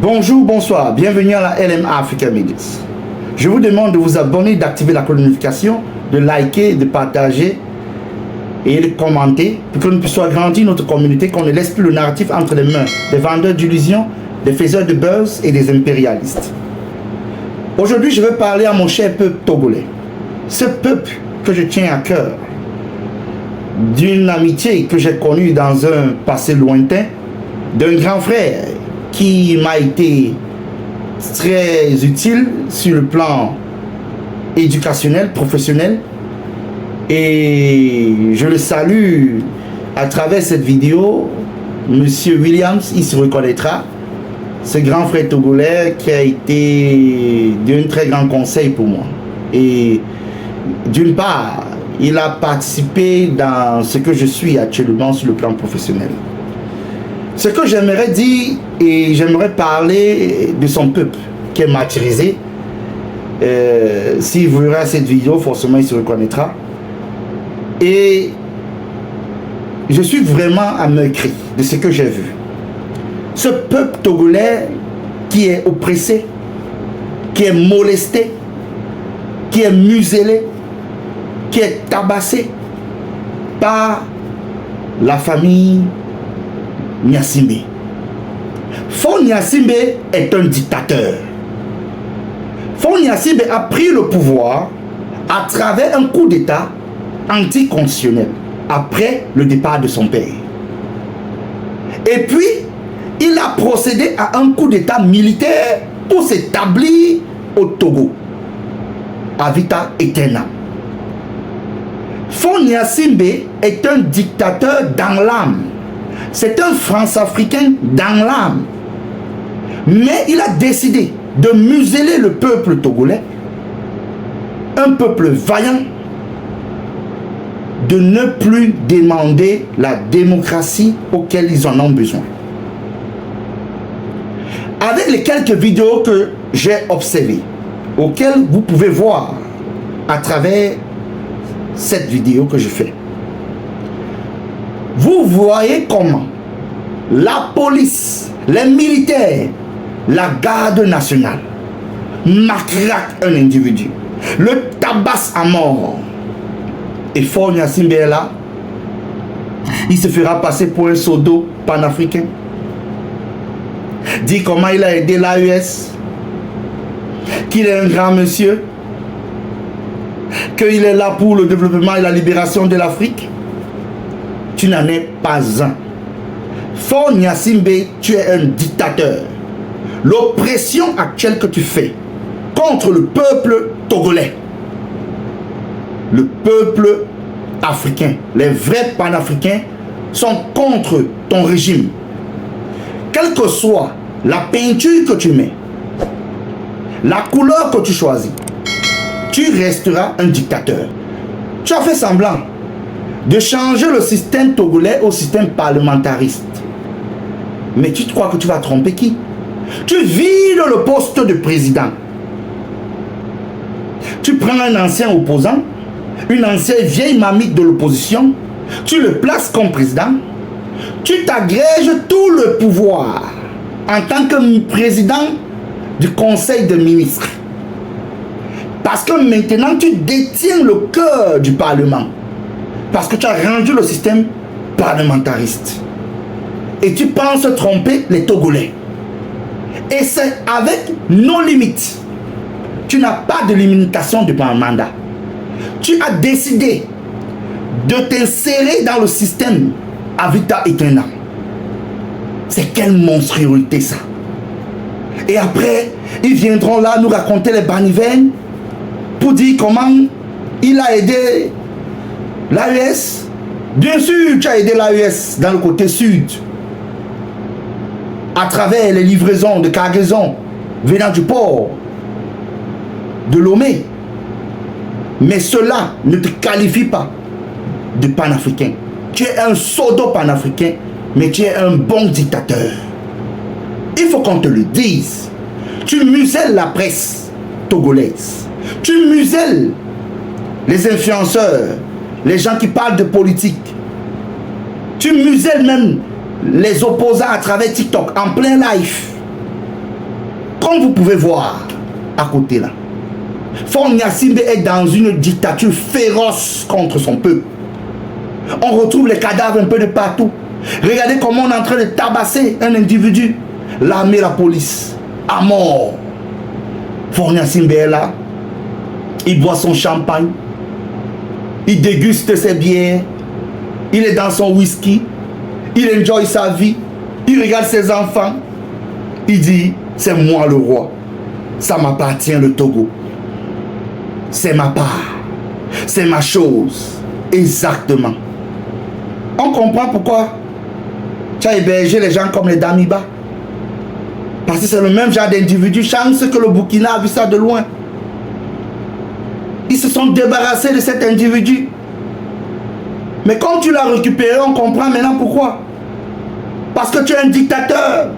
Bonjour, bonsoir, bienvenue à la LMA Africa Medias. Je vous demande de vous abonner, d'activer la cloche de notification, de liker, de partager et de commenter pour que nous puissions agrandir notre communauté, qu'on ne laisse plus le narratif entre les mains des vendeurs d'illusions, des faiseurs de buzz et des impérialistes. Aujourd'hui, je veux parler à mon cher peuple togolais. Ce peuple que je tiens à cœur, d'une amitié que j'ai connue dans un passé lointain, d'un grand frère qui m'a été très utile sur le plan éducationnel, professionnel. Et je le salue à travers cette vidéo. Monsieur Williams, il se reconnaîtra. Ce grand frère togolais qui a été d'un très grand conseil pour moi. Et d'une part, il a participé dans ce que je suis actuellement sur le plan professionnel. Ce que j'aimerais dire, et j'aimerais parler de son peuple qui est martyrisé. S'il verra cette vidéo, forcément il se reconnaîtra. Et je suis vraiment à meurtri de ce que j'ai vu. Ce peuple togolais qui est oppressé, qui est molesté, qui est muselé, qui est tabassé par la famille Gnassingbé. Faure Gnassingbé est un dictateur. Faure Gnassingbé a pris le pouvoir à travers un coup d'État anticonstitutionnel après le départ de son père. Et puis, il a procédé à un coup d'État militaire pour s'établir au Togo, à vita aeterna. Faure Gnassingbé est un dictateur dans l'âme. C'est un France-Africain dans l'âme. Mais il a décidé de museler le peuple togolais, un peuple vaillant, de ne plus demander la démocratie auquel ils en ont besoin. Avec les quelques vidéos que j'ai observées, auxquelles vous pouvez voir à travers cette vidéo que je fais, vous voyez comment la police, les militaires, la garde nationale matraquent un individu, le tabasse à mort. Et Faure Gnassingbé est là, il se fera passer pour un pseudo panafricain, dit comment il a aidé l'AES, qu'il est un grand monsieur, qu'il est là pour le développement et la libération de l'Afrique. Tu n'en es pas un. Faure Gnassingbé, tu es un dictateur. L'oppression actuelle que tu fais contre le peuple togolais, le peuple africain, les vrais panafricains sont contre ton régime. Quelle que soit la peinture que tu mets, la couleur que tu choisis, tu resteras un dictateur. Tu as fait semblant de changer le système togolais au système parlementariste. Mais tu crois que tu vas tromper qui? Tu vides le poste de président. Tu prends un ancien opposant, une ancienne vieille mamie de l'opposition, tu le places comme président, tu t'agrèges tout le pouvoir en tant que président du conseil de ministres. Parce que maintenant tu détiens le cœur du parlement. Parce que tu as rendu le système parlementariste. Et tu penses tromper les Togolais. Et c'est avec nos limites. Tu n'as pas de limitation de ton mandat. Tu as décidé de t'insérer dans le système à vita aeterna. C'est quelle monstruosité ça. Et après, ils viendront là nous raconter les banivernes pour dire comment il a aidé l'AES. Bien sûr, tu as aidé l'AES dans le côté sud, à travers les livraisons de cargaison venant du port de Lomé. Mais cela ne te qualifie pas de panafricain. Tu es un pseudo-panafricain, mais tu es un bon dictateur. Il faut qu'on te le dise. Tu muselles la presse togolaise. Tu muselles les influenceurs, les gens qui parlent de politique. Tu muselles même les opposants à travers TikTok en plein live. Comme vous pouvez voir à côté là, Faure Gnassingbé est dans une dictature féroce contre son peuple. On retrouve les cadavres un peu de partout. Regardez comment on est en train de tabasser un individu. L'armée, la police, à mort. Faure Gnassingbé est là. Il boit son champagne. Il déguste ses bières. Il est dans son whisky. Il enjoy sa vie. Il regarde ses enfants. Il dit, c'est moi le roi. Ça m'appartient le Togo. C'est ma part. C'est ma chose. Exactement. On comprend pourquoi tu as hébergé les gens comme les Damiba. Parce que c'est le même genre d'individu. Chance que le Burkina a vu ça de loin. Ils se sont débarrassés de cet individu. Mais quand tu l'as récupéré, on comprend maintenant pourquoi. Parce que tu es un dictateur.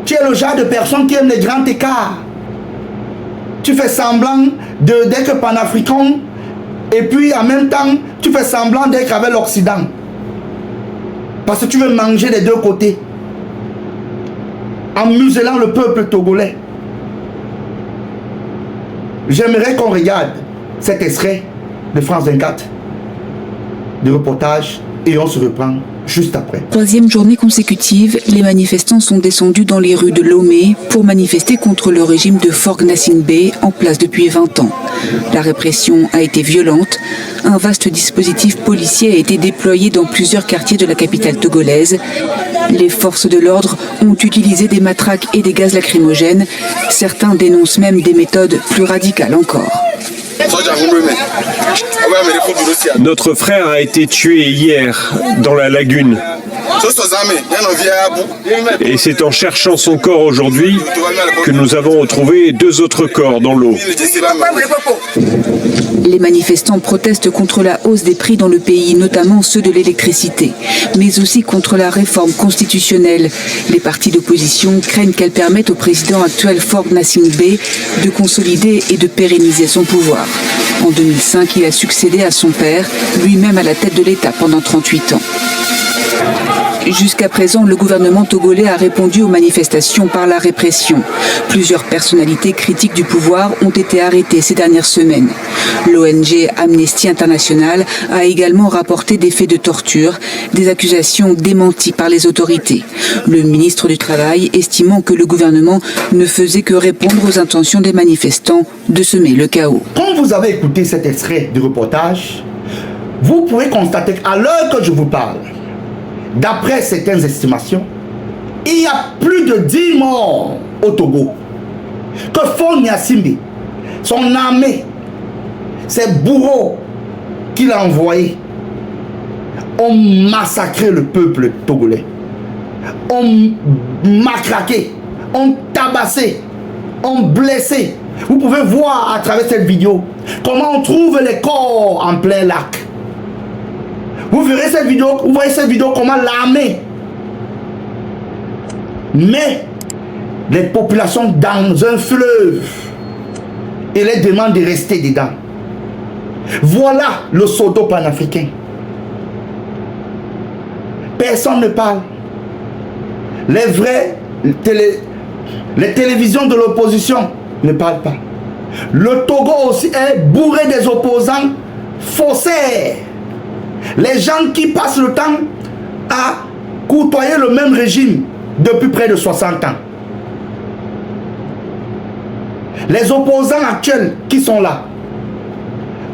Tu es le genre de personne qui aime les grands écarts. Tu fais semblant d'être panafricain et puis en même temps, tu fais semblant d'être avec l'Occident. Parce que tu veux manger des deux côtés. En muselant le peuple togolais. J'aimerais qu'on regarde cet extrait de France 24, de reportage, et on se reprend juste après. Troisième journée consécutive, les manifestants sont descendus dans les rues de Lomé pour manifester contre le régime de Faure Gnassingbé en place depuis 20 ans. La répression a été violente. Un vaste dispositif policier a été déployé dans plusieurs quartiers de la capitale togolaise. Les forces de l'ordre ont utilisé des matraques et des gaz lacrymogènes. Certains dénoncent même des méthodes plus radicales encore. Notre frère a été tué hier dans la lagune. Et c'est en cherchant son corps aujourd'hui que nous avons retrouvé 2 autres corps dans l'eau. Les manifestants protestent contre la hausse des prix dans le pays, notamment ceux de l'électricité, mais aussi contre la réforme constitutionnelle. Les partis d'opposition craignent qu'elle permette au président actuel Faure Gnassingbé de consolider et de pérenniser son pouvoir. En 2005, il a succédé à son père, lui-même à la tête de l'État pendant 38 ans. Jusqu'à présent, le gouvernement togolais a répondu aux manifestations par la répression. Plusieurs personnalités critiques du pouvoir ont été arrêtées ces dernières semaines. L'ONG Amnesty International a également rapporté des faits de torture, des accusations démenties par les autorités. Le ministre du Travail estimant que le gouvernement ne faisait que répondre aux intentions des manifestants de semer le chaos. Quand vous avez écouté cet extrait du reportage, vous pouvez constater qu'à l'heure que je vous parle, d'après certaines estimations, il y a plus de 10 morts au Togo. Que Faure Gnassingbé, son armée, ses bourreaux qu'il a envoyés, ont massacré le peuple togolais. Ont matraqué, ont tabassé, ont blessé. Vous pouvez voir à travers cette vidéo comment on trouve les corps en plein lac. Vous verrez cette vidéo, vous voyez cette vidéo comment l'armée met les populations dans un fleuve et les demande de rester dedans. Voilà le pseudo panafricain. Personne ne parle. Les télévisions de l'opposition ne parlent pas. Le Togo aussi est bourré des opposants faussaires. Les gens qui passent le temps à côtoyer le même régime depuis près de 60 ans. Les opposants actuels qui sont là,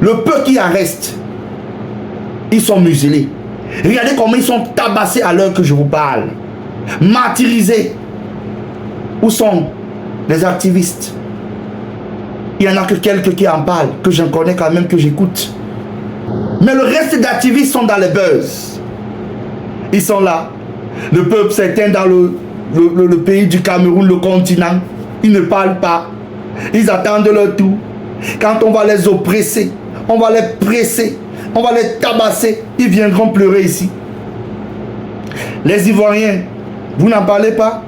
le peu qui en reste, ils sont muselés. Regardez comment ils sont tabassés à l'heure que je vous parle. Martyrisés. Où sont les activistes? Il y en a que quelques qui en parlent, que j'en connais quand même, que j'écoute. Mais le reste d'activistes sont dans les buzz. Ils sont là. Le peuple s'éteint dans le pays du Cameroun, le continent. Ils ne parlent pas. Ils attendent leur tour. Quand on va les oppresser, on va les presser, on va les tabasser, ils viendront pleurer ici. Les Ivoiriens, vous n'en parlez pas.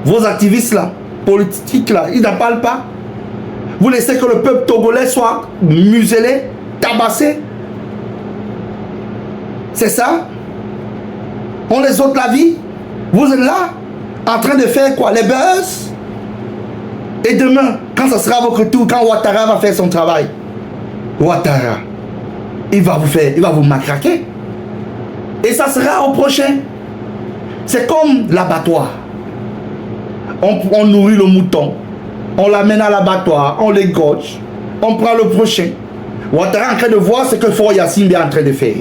Vos activistes là, politiques là, ils n'en parlent pas. Vous laissez que le peuple togolais soit muselé, tabassé. C'est ça? On les ôte la vie. Vous êtes là. En train de faire quoi? Les buzz. Et demain, quand ça sera votre tour, quand Ouattara va faire son travail, Ouattara, il va vous matraquer. Et ça sera au prochain. C'est comme l'abattoir. On nourrit le mouton, on l'amène à l'abattoir, on l'égorge, on prend le prochain. Ouattara est en train de voir ce que Faure Gnassingbé est en train de faire.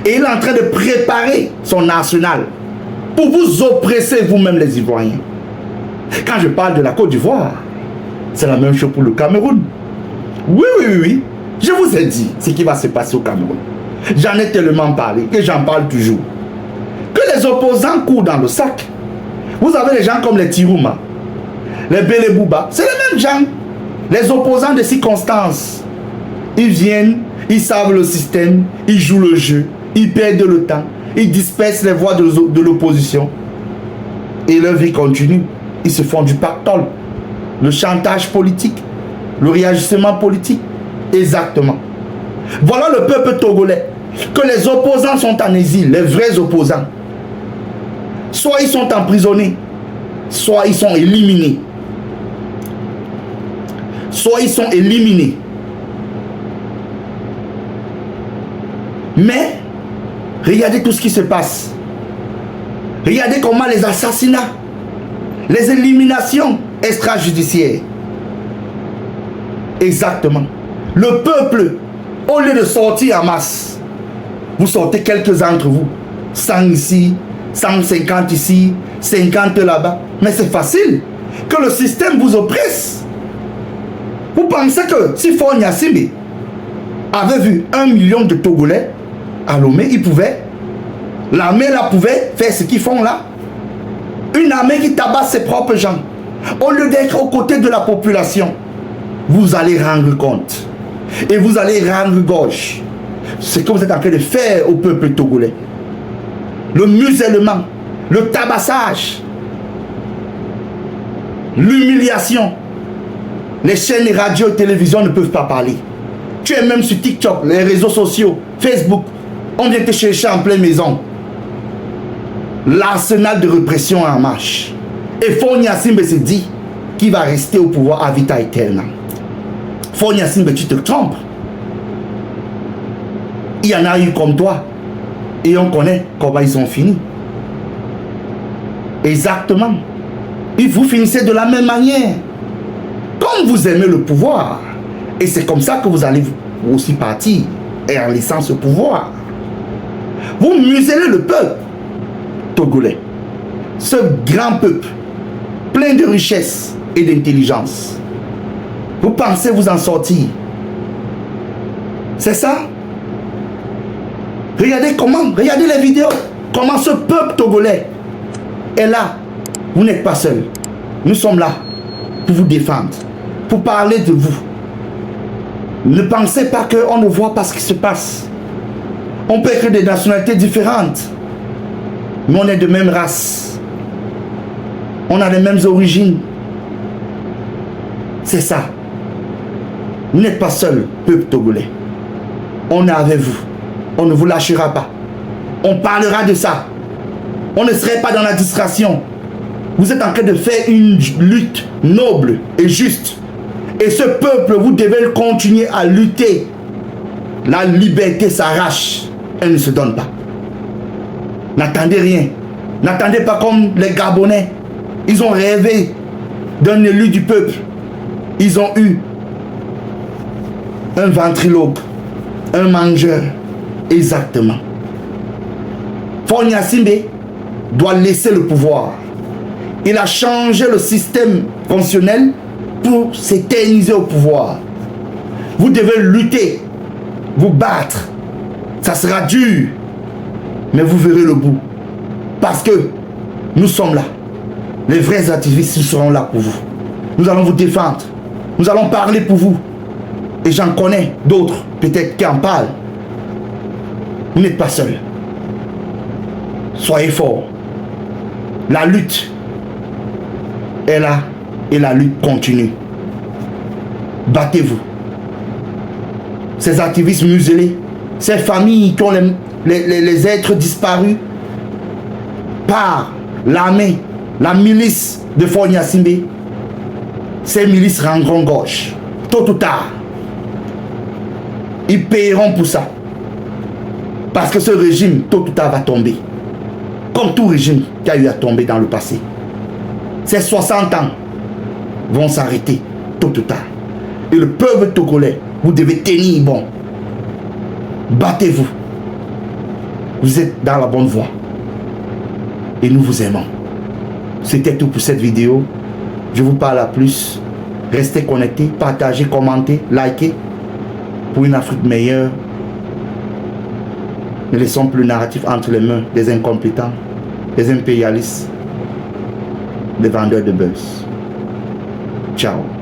Et il est en train de préparer son arsenal pour vous oppresser vous-même les Ivoiriens. Quand je parle de la Côte d'Ivoire, c'est la même chose pour le Cameroun. Oui. Je vous ai dit ce qui va se passer au Cameroun. J'en ai tellement parlé et j'en parle toujours. Que les opposants courent dans le sac. Vous avez des gens comme les Tirouma, les Bélébouba, c'est les mêmes gens. Les opposants de circonstances. Ils viennent, ils savent le système, ils jouent le jeu, ils perdent le temps, ils dispersent les voix de l'opposition. Et leur vie continue. Ils se font du pactole, le chantage politique, le réagissement politique. Exactement. Voilà le peuple togolais. Que les opposants sont en exil, les vrais opposants. Soit ils sont emprisonnés, soit ils sont éliminés. Soit ils sont éliminés. Mais, regardez tout ce qui se passe. Regardez comment les assassinats, les éliminations extrajudiciaires. Exactement. Le peuple, au lieu de sortir en masse, vous sortez quelques-uns d'entre vous. 100 ici, 150 ici, 50 là-bas. Mais c'est facile. Que le système vous oppresse. Vous pensez que si Faure Gnassingbé avait vu 1 million de Togolais à Lomé, il pouvait, l'armée là pouvait faire ce qu'ils font là. Une armée qui tabasse ses propres gens. Au lieu d'être aux côtés de la population, vous allez rendre compte. Et vous allez rendre gauche. Ce que vous êtes en train de faire au peuple togolais. Le musellement, le tabassage, l'humiliation. Les chaînes radio et télévision ne peuvent pas parler. Tu es même sur TikTok, les réseaux sociaux, Facebook. On vient te chercher en pleine maison. L'arsenal de répression en marche. Et Faure Gnassingbé se dit qu'il va rester au pouvoir à vita aeterna. Faure Gnassingbé, tu te trompes. Il y en a eu comme toi. Et on connaît comment ils ont fini. Exactement. Et vous finissez de la même manière. Comme vous aimez le pouvoir. Et c'est comme ça que vous allez aussi partir. Et en laissant ce pouvoir. Vous muselez le peuple togolais. Ce grand peuple. Plein de richesse et d'intelligence. Vous pensez vous en sortir. C'est ça? Regardez les vidéos. Comment ce peuple togolais est là. Vous n'êtes pas seul. Nous sommes là pour vous défendre. Pour parler de vous. Ne pensez pas qu'on ne voit pas ce qui se passe. On peut être des nationalités différentes. Mais on est de même race. On a les mêmes origines. C'est ça. Vous n'êtes pas seul, peuple togolais. On est avec vous. On ne vous lâchera pas. On parlera de ça. On ne serait pas dans la distraction. Vous êtes en train de faire une lutte noble et juste. Et ce peuple, vous devez continuer à lutter. La liberté s'arrache. Elle ne se donne pas. N'attendez rien. N'attendez pas comme les Gabonais. Ils ont rêvé d'un élu du peuple. Ils ont eu un ventriloque, un mangeur. Exactement. Faure Gnassingbé doit laisser le pouvoir. Il a changé le système fonctionnel pour s'éterniser au pouvoir. Vous devez lutter, vous battre. Ça sera dur, mais vous verrez le bout. Parce que nous sommes là. Les vrais activistes seront là pour vous. Nous allons vous défendre. Nous allons parler pour vous. Et j'en connais d'autres, peut-être qui en parlent. Vous n'êtes pas seul. Soyez forts. La lutte est là et la lutte continue. Battez-vous. Ces activistes muselés, ces familles qui ont les êtres disparus par l'armée la milice de Faure Gnassingbé, ces milices rendront gauche. Tôt ou tard, ils paieront pour ça. Parce que ce régime, tôt ou tard, va tomber. Comme tout régime qui a eu à tomber dans le passé. Ces 60 ans vont s'arrêter tôt ou tard. Et le peuple togolais, vous devez tenir bon. Battez-vous. Vous êtes dans la bonne voie. Et nous vous aimons. C'était tout pour cette vidéo. Je vous parle à plus. Restez connectés, partagez, commentez, likez. Pour une Afrique meilleure. Ne laissons plus le narratif entre les mains des incompétents, des impérialistes, des vendeurs de buzz. Ciao.